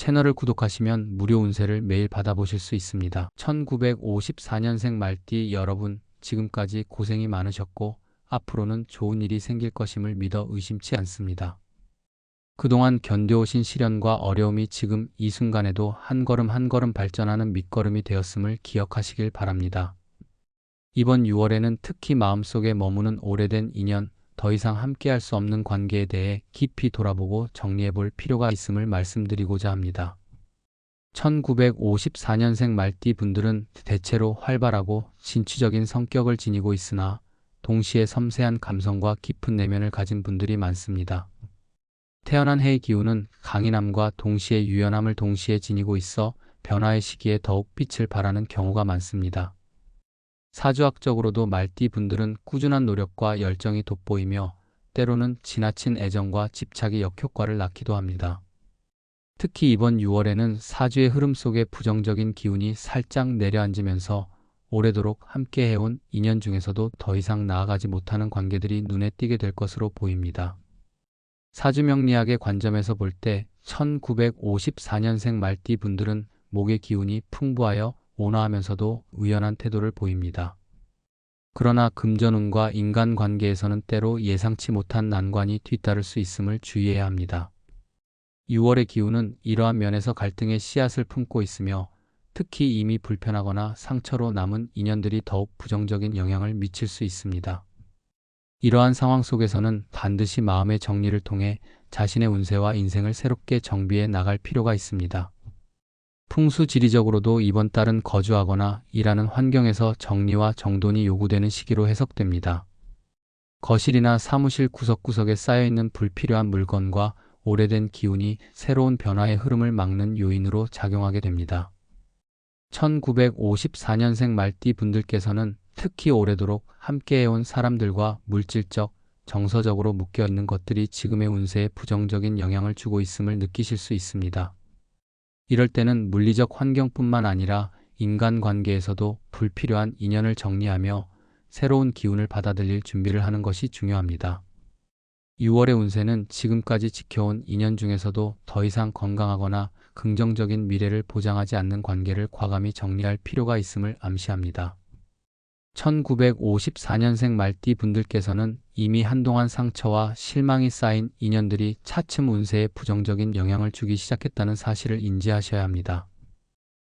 채널을 구독하시면 무료 운세를 매일 받아보실 수 있습니다. 1954년생 말띠 여러분, 지금까지 고생이 많으셨고 앞으로는 좋은 일이 생길 것임을 믿어 의심치 않습니다. 그동안 견뎌오신 시련과 어려움이 지금 이 순간에도 한 걸음 한 걸음 발전하는 밑거름이 되었음을 기억하시길 바랍니다. 이번 6월에는 특히 마음속에 머무는 오래된 인연, 더 이상 함께할 수 없는 관계에 대해 깊이 돌아보고 정리해 볼 필요가 있음을 말씀드리고자 합니다. 1954년생 말띠 분들은 대체로 활발하고 진취적인 성격을 지니고 있으나 동시에 섬세한 감성과 깊은 내면을 가진 분들이 많습니다. 태어난 해의 기운은 강인함과 동시에 유연함을 동시에 지니고 있어 변화의 시기에 더욱 빛을 발하는 경우가 많습니다. 사주학적으로도 말띠 분들은 꾸준한 노력과 열정이 돋보이며 때로는 지나친 애정과 집착이 역효과를 낳기도 합니다. 특히 이번 6월에는 사주의 흐름 속에 부정적인 기운이 살짝 내려앉으면서 오래도록 함께 해온 인연 중에서도 더 이상 나아가지 못하는 관계들이 눈에 띄게 될 것으로 보입니다. 사주명리학의 관점에서 볼 때 1954년생 말띠 분들은 목의 기운이 풍부하여 온화하면서도 의연한 태도를 보입니다. 그러나 금전운과 인간관계에서는 때로 예상치 못한 난관이 뒤따를 수 있음을 주의해야 합니다. 6월의 기운은 이러한 면에서 갈등의 씨앗을 품고 있으며 특히 이미 불편하거나 상처로 남은 인연들이 더욱 부정적인 영향을 미칠 수 있습니다. 이러한 상황 속에서는 반드시 마음의 정리를 통해 자신의 운세와 인생을 새롭게 정비해 나갈 필요가 있습니다. 풍수지리적으로도 이번 달은 거주하거나 일하는 환경에서 정리와 정돈이 요구되는 시기로 해석됩니다. 거실이나 사무실 구석구석에 쌓여있는 불필요한 물건과 오래된 기운이 새로운 변화의 흐름을 막는 요인으로 작용하게 됩니다. 1954년생 말띠 분들께서는 특히 오래도록 함께해온 사람들과 물질적, 정서적으로 묶여있는 것들이 지금의 운세에 부정적인 영향을 주고 있음을 느끼실 수 있습니다. 이럴 때는 물리적 환경뿐만 아니라 인간관계에서도 불필요한 인연을 정리하며 새로운 기운을 받아들일 준비를 하는 것이 중요합니다. 6월의 운세는 지금까지 지켜온 인연 중에서도 더 이상 건강하거나 긍정적인 미래를 보장하지 않는 관계를 과감히 정리할 필요가 있음을 암시합니다. 1954년생 말띠 분들께서는 이미 한동안 상처와 실망이 쌓인 인연들이 차츰 운세에 부정적인 영향을 주기 시작했다는 사실을 인지하셔야 합니다.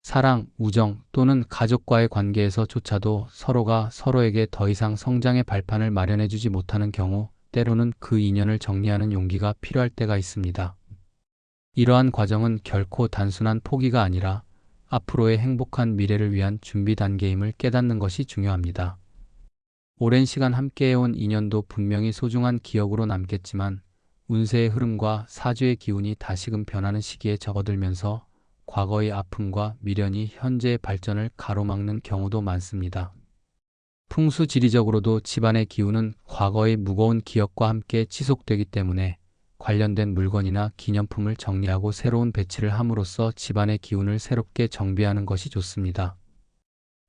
사랑, 우정 또는 가족과의 관계에서조차도 서로가 서로에게 더 이상 성장의 발판을 마련해주지 못하는 경우 때로는 그 인연을 정리하는 용기가 필요할 때가 있습니다. 이러한 과정은 결코 단순한 포기가 아니라 앞으로의 행복한 미래를 위한 준비 단계임을 깨닫는 것이 중요합니다. 오랜 시간 함께해온 인연도 분명히 소중한 기억으로 남겠지만 운세의 흐름과 사주의 기운이 다시금 변하는 시기에 접어들면서 과거의 아픔과 미련이 현재의 발전을 가로막는 경우도 많습니다. 풍수지리적으로도 집안의 기운은 과거의 무거운 기억과 함께 지속되기 때문에 관련된 물건이나 기념품을 정리하고 새로운 배치를 함으로써 집안의 기운을 새롭게 정비하는 것이 좋습니다.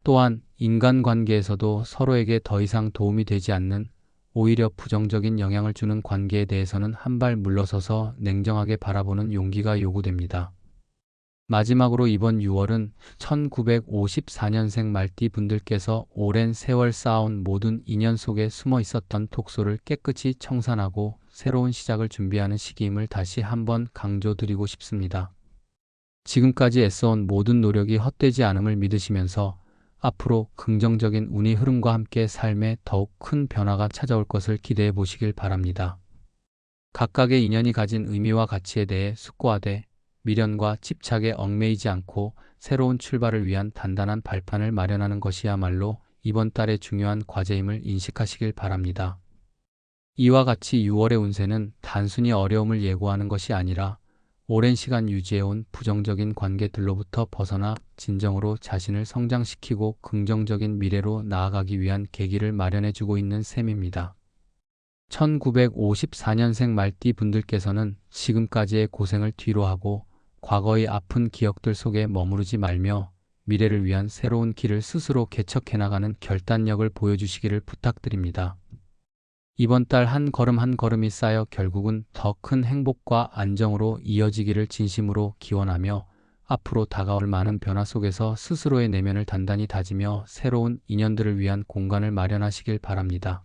또한 인간관계에서도 서로에게 더 이상 도움이 되지 않는 오히려 부정적인 영향을 주는 관계에 대해서는 한 발 물러서서 냉정하게 바라보는 용기가 요구됩니다. 마지막으로 이번 6월은 1954년생 말띠 분들께서 오랜 세월 쌓아온 모든 인연 속에 숨어 있었던 독소를 깨끗이 청산하고 새로운 시작을 준비하는 시기임을 다시 한번 강조드리고 싶습니다. 지금까지 애써온 모든 노력이 헛되지 않음을 믿으시면서 앞으로 긍정적인 운이 흐름과 함께 삶에 더욱 큰 변화가 찾아올 것을 기대해 보시길 바랍니다. 각각의 인연이 가진 의미와 가치에 대해 숙고하되 미련과 집착에 얽매이지 않고 새로운 출발을 위한 단단한 발판을 마련하는 것이야말로 이번 달의 중요한 과제임을 인식하시길 바랍니다. 이와 같이 6월의 운세는 단순히 어려움을 예고하는 것이 아니라 오랜 시간 유지해온 부정적인 관계들로부터 벗어나 진정으로 자신을 성장시키고 긍정적인 미래로 나아가기 위한 계기를 마련해주고 있는 셈입니다. 1954년생 말띠 분들께서는 지금까지의 고생을 뒤로하고 과거의 아픈 기억들 속에 머무르지 말며 미래를 위한 새로운 길을 스스로 개척해 나가는 결단력을 보여주시기를 부탁드립니다. 이번 달 한 걸음 한 걸음이 쌓여 결국은 더 큰 행복과 안정으로 이어지기를 진심으로 기원하며 앞으로 다가올 많은 변화 속에서 스스로의 내면을 단단히 다지며 새로운 인연들을 위한 공간을 마련하시길 바랍니다.